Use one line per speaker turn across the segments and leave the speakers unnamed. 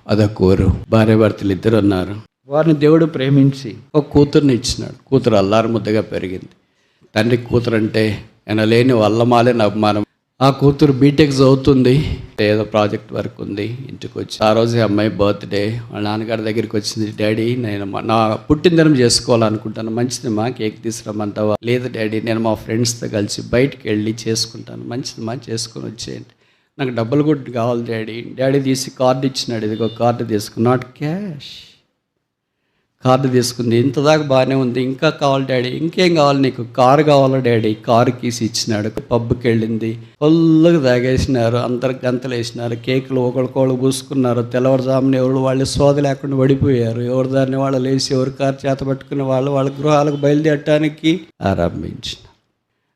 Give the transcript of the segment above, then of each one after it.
అదొక ఊరు. భార్యాభర్తలు ఇద్దరు ఉన్నారు. వారిని దేవుడు ప్రేమించి ఒక కూతుర్ని ఇచ్చినాడు. కూతురు అల్లారు ముద్దగా పెరిగింది. తండ్రి కూతురు అంటే ఎనలేని వల్లమాలేని అభిమానం. ఆ కూతురు బీటెక్ చదువుతుంది. ఏదో ప్రాజెక్ట్ వర్క్ ఉంది. ఇంటికి వచ్చి ఆ రోజు అమ్మాయి బర్త్డే. వాళ్ళ నాన్నగారి దగ్గరికి వచ్చింది. డాడీ, నేను నా పుట్టినదినం చేసుకోవాలనుకుంటాను. మంచిదిమా, కేక్ తీసుకురమ్మంటావా? లేదు డాడీ, నేను మా ఫ్రెండ్స్తో కలిసి బయటికి వెళ్ళి చేసుకుంటాను. మంచిదిమా, చేసుకొని వచ్చేయండి. నాకు డబ్బులు కూడా కావాలి డాడీ. డాడీ తీసి కార్డు ఇచ్చినాడు. ఇదిగో కార్డు తీసుకుని, నాట్ క్యాష్. కార్డు తీసుకుంది. ఇంతదాకా బాగానే ఉంది. ఇంకా కావాలి డాడీ, ఇంకేం కావాలి నీకు? కారు కావాలా డాడీ? కారు కీసి ఇచ్చినాడు. పబ్కి వెళ్ళింది. ఫుల్గా తాగేసినారు. అందరు గంతలు వేసినారు. కేకులు ఒకరికొకళ్ళు పూసుకున్నారు. తెల్లవారుజామున ఎవరు వాళ్ళు సోద లేకుండా పడిపోయారు. ఎవరు దాన్ని వాళ్ళు లేచి ఎవరు కారు చేత పట్టుకున్న వాళ్ళు వాళ్ళ గృహాలకు బయలుదేరటానికి ఆరంభించిన.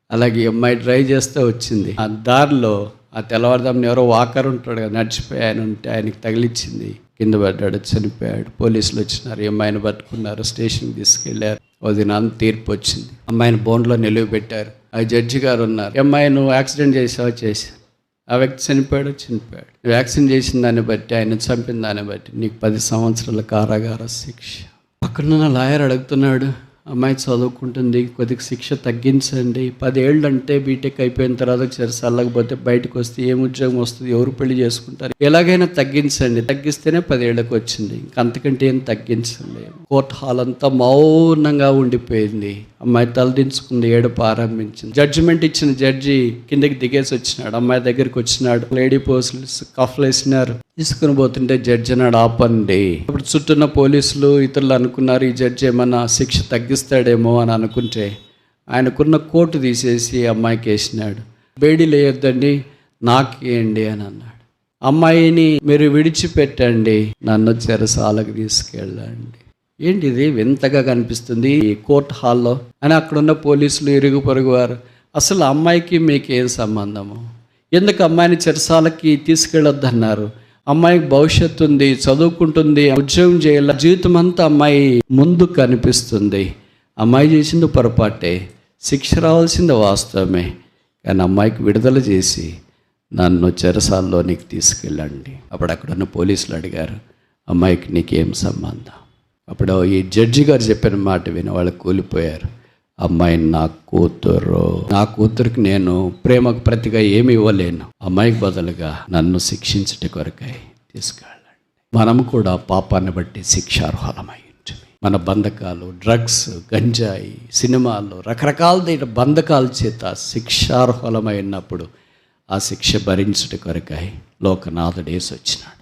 అలాగే అమ్మాయి డ్రైవ్ చేస్తూ వచ్చింది. ఆ దారిలో ఆ తెల్లవారుజామున ఎవరో వాకర్ ఉంటాడు కదా, నడిచిపోయి ఆయన ఉంటే ఆయనకి తగిలిచ్చింది. కింద పడ్డాడు, చనిపోయాడు. పోలీసులు వచ్చినారు. ఈ అమ్మాయిని పట్టుకున్నారు. స్టేషన్కి తీసుకెళ్లారు. ఓ దినాన్ని తీర్పు వచ్చింది. అమ్మాయిని బోన్లో నిలువబెట్టారు. ఆ జడ్జి గారు ఉన్నారు. అమ్మాయి నువ్వు యాక్సిడెంట్ చేసావా? చేశాను. ఆ వ్యక్తి చనిపోయాడు. నువ్వు యాక్సిడెంట్ చేసిన దాన్ని బట్టి, ఆయన చంపిన దాన్ని బట్టి నీకు 10 సంవత్సరాల కారాగార శిక్ష. పక్కనున్న లాయర్ అడుగుతున్నాడు, అమ్మాయి చదువుకుంటుంది, కొద్దిగా శిక్ష తగ్గించండి. 10 ఏళ్ళు అంటే బీటెక్ అయిపోయిన తర్వాత చల్లకపోతే బయటకు వస్తే ఏం ఉద్యోగం వస్తుంది? ఎవరు పెళ్లి చేసుకుంటారు? ఎలాగైనా తగ్గించండి. తగ్గిస్తేనే 10 ఏళ్ళకి వచ్చింది. ఇంకంతకంటే ఏం తగ్గించండి. కోర్ట్ హాల్ అంతా మౌనంగా ఉండిపోయింది. అమ్మాయి తలదించుకుంది, ఏడుపు ఆరంభించింది. జడ్జిమెంట్ ఇచ్చిన జడ్జి కిందకి దిగేసి వచ్చినాడు. అమ్మాయి దగ్గరికి వచ్చినాడు. లేడీ పోలీసులు కఫ్లు వేసినారు. తీసుకుని పోతుంటే జడ్జి అన్నాడు, ఆపండి. అప్పుడు చుట్టూన్న పోలీసులు ఇతరులు అనుకున్నారు, ఈ జడ్జి ఏమన్నా శిక్ష తగ్గిస్తాడేమో అని అనుకుంటే ఆయనకున్న కోటు తీసేసి అమ్మాయికి వేసినాడు. బేడీలు వేయొద్దండి, నాకేయండి అని అన్నాడు. అమ్మాయిని మీరు విడిచిపెట్టండి, నన్ను చెరసాలకు తీసుకెళ్ళండి. ఏంటి ఇది వింతగా కనిపిస్తుంది ఈ కోర్ట్ హాల్లో అని అక్కడున్న పోలీసులు ఇరుగు పొరుగు వారు, అసలు అమ్మాయికి మీకు ఏం సంబంధము? ఎందుకు అమ్మాయిని చెరసాలకి తీసుకెళ్ళొద్దన్నారు? అమ్మాయికి భవిష్యత్తు ఉంది, చదువుకుంటుంది, ఉద్యోగం చేయాలి, జీవితం అంతా అమ్మాయి ముందు కనిపిస్తుంది. అమ్మాయి చేసింది పొరపాటే, శిక్ష రావాల్సింది వాస్తవమే. కానీ అమ్మాయికి విడుదల చేసి నన్ను చెరసాల్లోనికి తీసుకెళ్ళండి. అప్పుడు అక్కడున్న పోలీసులు అడిగారు, అమ్మాయికి నీకేం సంబంధం? అప్పుడు ఈ జడ్జి గారు చెప్పిన మాట విని వాళ్ళు కూలిపోయారు. అమ్మాయి నా కూతురికి నేను ప్రేమకు ప్రతిగా ఏమి ఇవ్వలేను. అమ్మాయికి బదులుగా నన్ను శిక్షించట కొరకై తీసుకెళ్ళండి. మనం కూడా పాపాన్ని బట్టి శిక్షార్హులమై ఉంటుంది. మన బంధకాలు, డ్రగ్స్, గంజాయి, సినిమాలు, రకరకాల బంధకాల చేత శిక్షార్హులమై ఉన్నప్పుడు ఆ శిక్ష భరించట కొరకై లోకనాథుడు యేసు వచ్చినాడు.